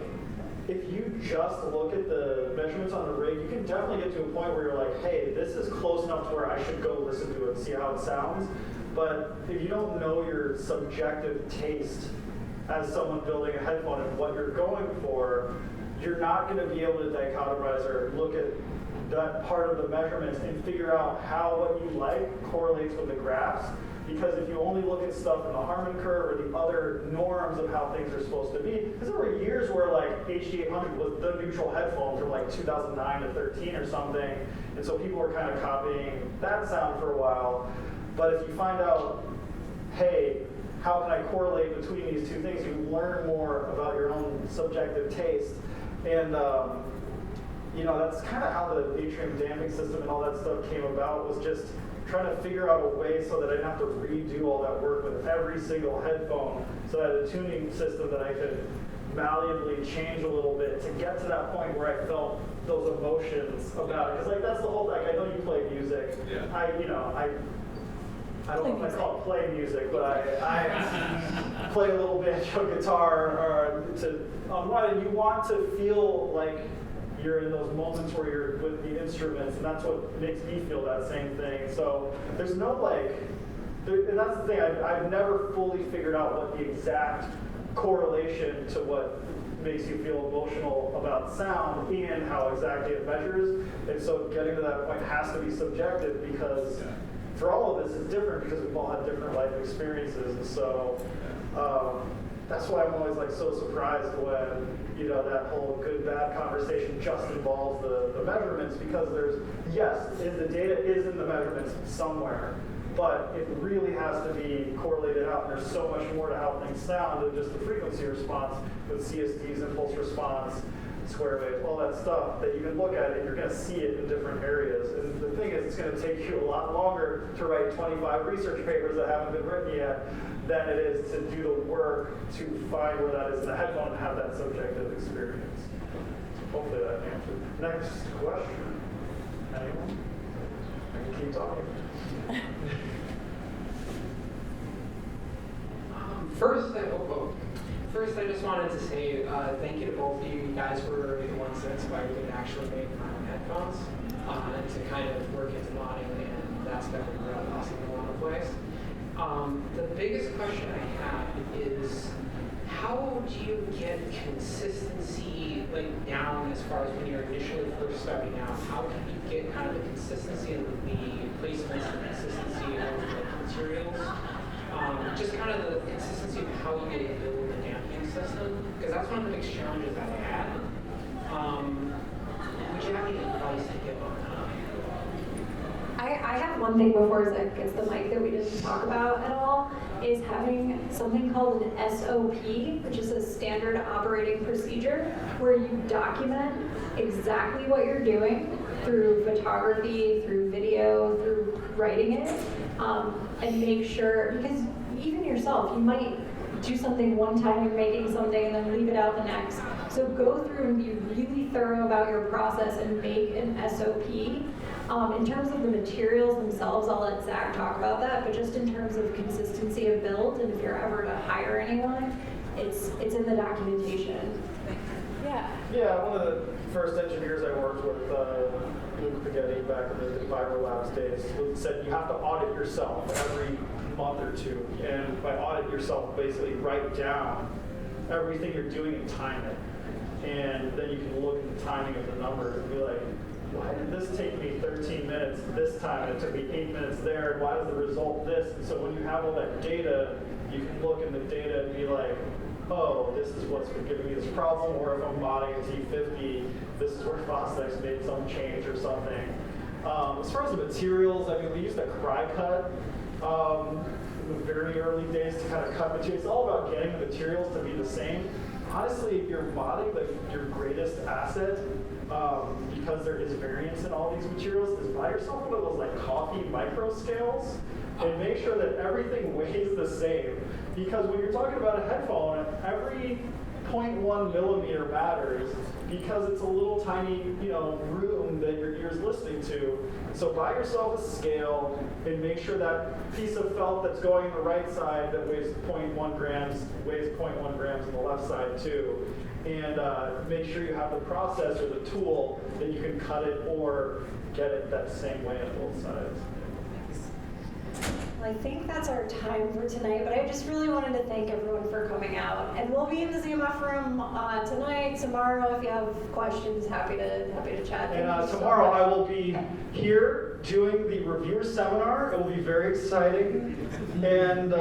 if you just look at the measurements on the rig, you can definitely get to a point where you're like, hey, this is close enough to where I should go listen to it and see how it sounds. But if you don't know your subjective taste as someone building a headphone and what you're going for, you're not going to be able to dichotomize or look at that part of the measurements and figure out how what you like correlates with the graphs. Because if you only look at stuff in the Harman curve or the other norms of how things are supposed to be, because there were years where like HD800 was the neutral headphone from like 2009 to 13 or something, and so people were kind of copying that sound for a while. But if you find out, hey, how can I correlate between these two things, you learn more about your own subjective taste. And you know, that's kind of how the atrium damping system and all that stuff came about, was just trying to figure out a way so that I didn't have to redo all that work with every single headphone, so that a tuning system that I could malleably change a little bit to get to that point where I felt those emotions about it. Because like that's the whole, like I know you play music. Yeah. I don't know if I call it play music, but I play a little bit of guitar or and you want to feel like you're in those moments where you're with the instruments, and that's what makes me feel that same thing. So there's no and that's the thing, I've never fully figured out what the exact correlation to what makes you feel emotional about sound and how exactly it measures. And so getting to that point has to be subjective, because for all of this it's different because we've all had different life experiences. And so that's why I'm always like so surprised when, you know, that whole good bad conversation just involves the measurements, because the data is in the measurements somewhere, but it really has to be correlated out. And there's so much more to how things sound than just the frequency response with CSTs, impulse response, square waves, all that stuff, that you can look at it, you're going to see it in different areas. And the thing is, it's going to take you a lot longer to write 25 research papers that haven't been written yet than it is to do the work to find where that is in the headphone and have that subjective experience. Hopefully that answered. Next question. Anyone? I can keep talking. First, I just wanted to say thank you to both of you. You guys were the ones that inspired me to actually make my own headphones and to kind of work into modding, and that's been really awesome in a lot of ways. The biggest question I have is, how do you get consistency down as far as when you're initially first starting out? How can you get kind of the consistency of the placements and consistency of the materials? Just kind of the consistency of how you build the damping system, because that's one of the biggest challenges that I had. Would you have any advice to give on that? I have one thing before Zach gets the mic that we didn't talk about at all, is having something called an SOP, which is a standard operating procedure, where you document exactly what you're doing through photography, through video, through writing it, and make sure, because even yourself, you might do something one time, you're making something, and then leave it out the next. So go through and be really thorough about your process and make an SOP. In terms of the materials themselves, I'll let Zach talk about that, but just in terms of consistency of build, and if you're ever to hire anyone, it's in the documentation. Yeah. Yeah, one of the first engineers I worked with, Luke Spaghetti, back in the Viral Labs days, said you have to audit yourself every month or two. And by audit yourself, basically write down everything you're doing and time it. And then you can look at the timing of the numbers and be like, why did this take me 13 minutes this time and it took me 8 minutes there, and why is the result this? And so when you have all that data, you can look in the data and be like, oh, this is what's been giving me this problem, or if I'm modding a T50, this is where Fostex made some change or something. As far as the materials, I mean, we used a cry cut in the very early days to kind of cut materials. It's all about getting the materials to be the same. Honestly, if you're modding, your greatest asset, because there is variance in all these materials, is buy yourself one of those like coffee micro scales and make sure that everything weighs the same. Because when you're talking about a headphone, every 0.1 millimeter matters, because it's a little tiny, room that your ear's listening to. So buy yourself a scale and make sure that piece of felt that's going on the right side that weighs 0.1 grams weighs 0.1 grams on the left side too. And make sure you have the process or the tool that you can cut it or get it that same way on both sides. Well, I think that's our time for tonight, but I just really wanted to thank everyone for coming out. And we'll be in the ZMF room tonight, tomorrow. If you have questions, happy to chat. And tomorrow I will be here doing the reviewer seminar. It will be very exciting. And